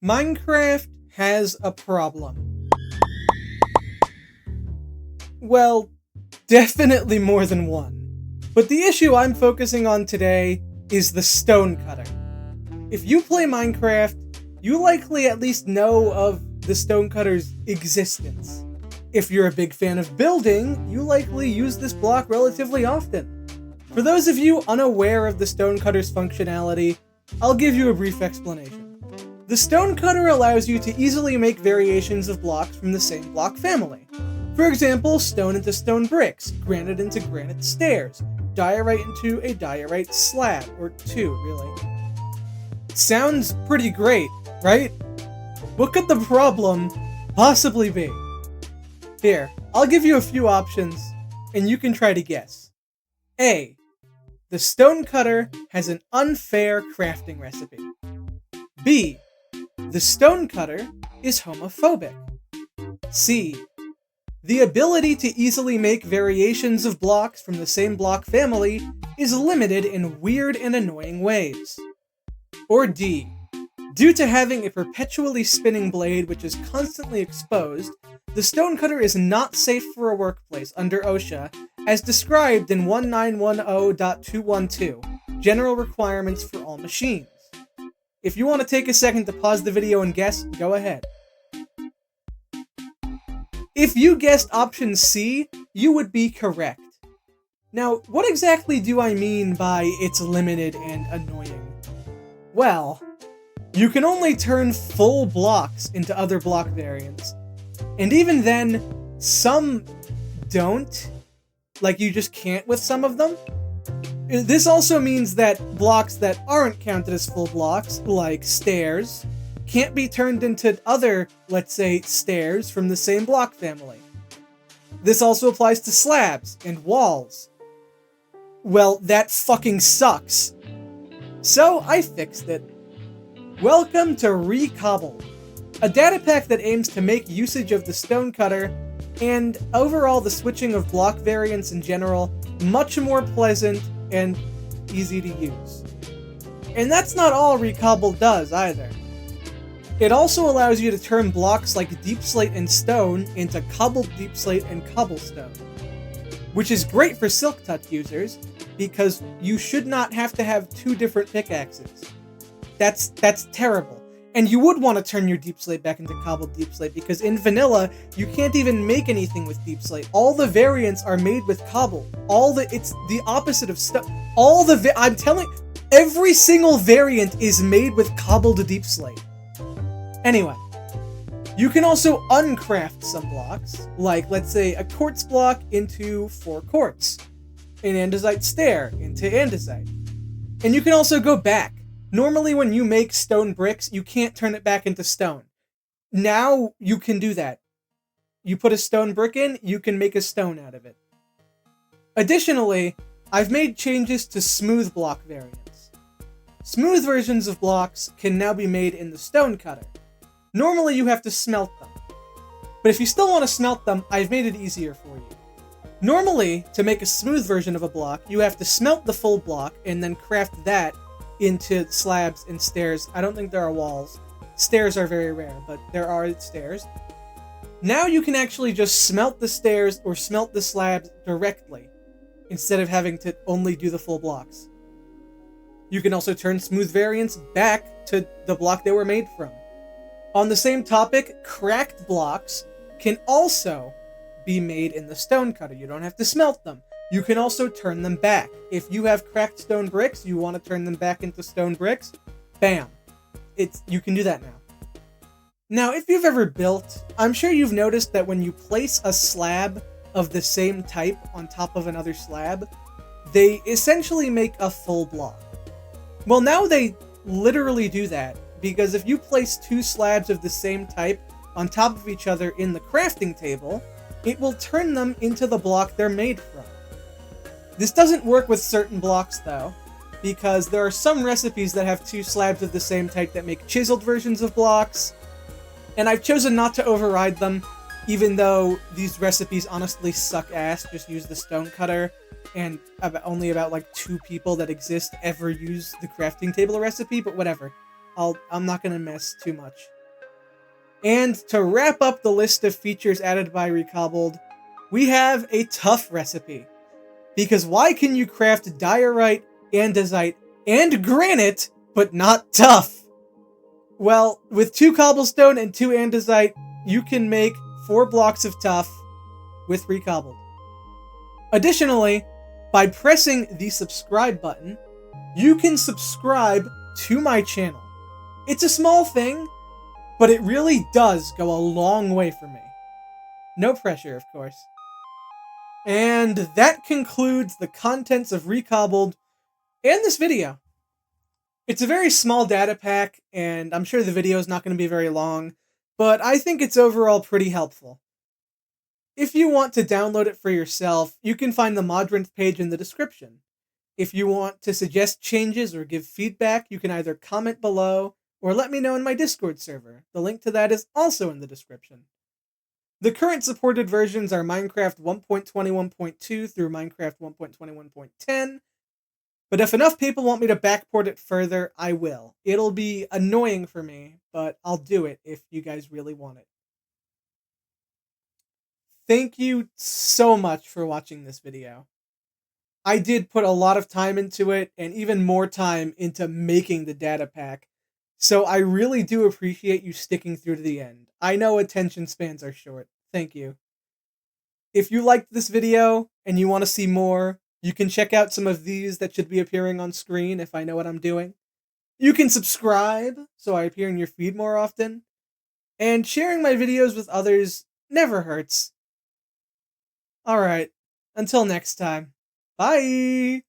Minecraft has a problem. Well, definitely more than one. But the issue I'm focusing on today is the Stonecutter. If you play Minecraft, you likely at least know of the Stonecutter's existence. If you're a big fan of building, you likely use this block relatively often. For those of you unaware of the Stonecutter's functionality, I'll give you a brief explanation. The Stonecutter allows you to easily make variations of blocks from the same block family. For example, stone into stone bricks, granite into granite stairs, diorite into a diorite slab, or two, really. Sounds pretty great, right? What could the problem possibly be? Here, I'll give you a few options, and you can try to guess. A. The Stonecutter has an unfair crafting recipe. B. The Stonecutter is homophobic. C. The ability to easily make variations of blocks from the same block family is limited in weird and annoying ways. Or D. Due to having a perpetually spinning blade which is constantly exposed, the Stonecutter is not safe for a workplace under OSHA, as described in 1910.212, General Requirements for All Machines. If you want to take a second to pause the video and guess, go ahead. If you guessed option C, you would be correct. Now, what exactly do I mean by it's limited and annoying? Well, you can only turn full blocks into other block variants. And even then, some don't. Like, you just can't with some of them. This also means that blocks that aren't counted as full blocks, like stairs, can't be turned into other, let's say, stairs from the same block family. This also applies to slabs and walls. Well, that fucking sucks. So I fixed it. Welcome to Recobbled, a data pack that aims to make usage of the Stonecutter and overall the switching of block variants in general much more pleasant and easy to use. And that's not all Recobbled does either. It also allows you to turn blocks like deep slate and stone into cobbled deep slate and cobblestone, which is great for Silk Touch users because you should not have to have two different pickaxes. That's terrible. And you would want to turn your deep slate back into cobbled deep slate because in vanilla, you can't even make anything with deep slate. All the variants are made with cobbled. It's the opposite of stuff. I'm telling, every single variant is made with cobbled deep slate. Anyway, you can also uncraft some blocks, like let's say a quartz block into 4 quartz, an andesite stair into andesite. And you can also go back. Normally when you make stone bricks, you can't turn it back into stone. Now you can do that. You put a stone brick in, you can make a stone out of it. Additionally, I've made changes to smooth block variants. Smooth versions of blocks can now be made in the Stonecutter. Normally you have to smelt them. But if you still want to smelt them, I've made it easier for you. Normally, to make a smooth version of a block, you have to smelt the full block and then craft that into slabs and stairs. I don't think there are walls. Stairs are very rare, but there are stairs. Now you can actually just smelt the stairs or smelt the slabs directly, instead of having to only do the full blocks. You can also turn smooth variants back to the block they were made from. On the same topic, cracked blocks can also be made in the Stonecutter. You don't have to smelt them. You can also turn them back. If you have cracked stone bricks, you want to turn them back into stone bricks, bam. You can do that now. Now, if you've ever built, I'm sure you've noticed that when you place a slab of the same type on top of another slab, they essentially make a full block. Well, now they literally do that, because if you place 2 slabs of the same type on top of each other in the crafting table, it will turn them into the block they're made from. This doesn't work with certain blocks, though, because there are some recipes that have 2 slabs of the same type that make chiseled versions of blocks, and I've chosen not to override them, even though these recipes honestly suck ass. Just use the Stonecutter, and only about like 2 people that exist ever use the crafting table recipe, but whatever. I'm not gonna mess too much. And to wrap up the list of features added by Recobbled, we have a tough recipe. Because why can you craft diorite, andesite, and granite, but not tough? Well, with 2 cobblestone and 2 andesite, you can make 4 blocks of tough with Recobbled. Additionally, by pressing the subscribe button, you can subscribe to my channel. It's a small thing, but it really does go a long way for me. No pressure, of course. And that concludes the contents of Recobbled and this video. It's a very small data pack, and I'm sure the video is not going to be very long, but I think it's overall pretty helpful. If you want to download it for yourself, you can find the Modrinth page in the description. If you want to suggest changes or give feedback, you can either comment below or let me know in my Discord server. The link to that is also in the description. The current supported versions are Minecraft 1.21.2 through Minecraft 1.21.10, but if enough people want me to backport it further, I will. It'll be annoying for me, but I'll do it if you guys really want it. Thank you so much for watching this video. I did put a lot of time into it, and even more time into making the data pack, so I really do appreciate you sticking through to the end. I know attention spans are short. Thank you. If you liked this video and you want to see more, you can check out some of these that should be appearing on screen if I know what I'm doing. You can subscribe so I appear in your feed more often. And sharing my videos with others never hurts. Alright, until next time. Bye!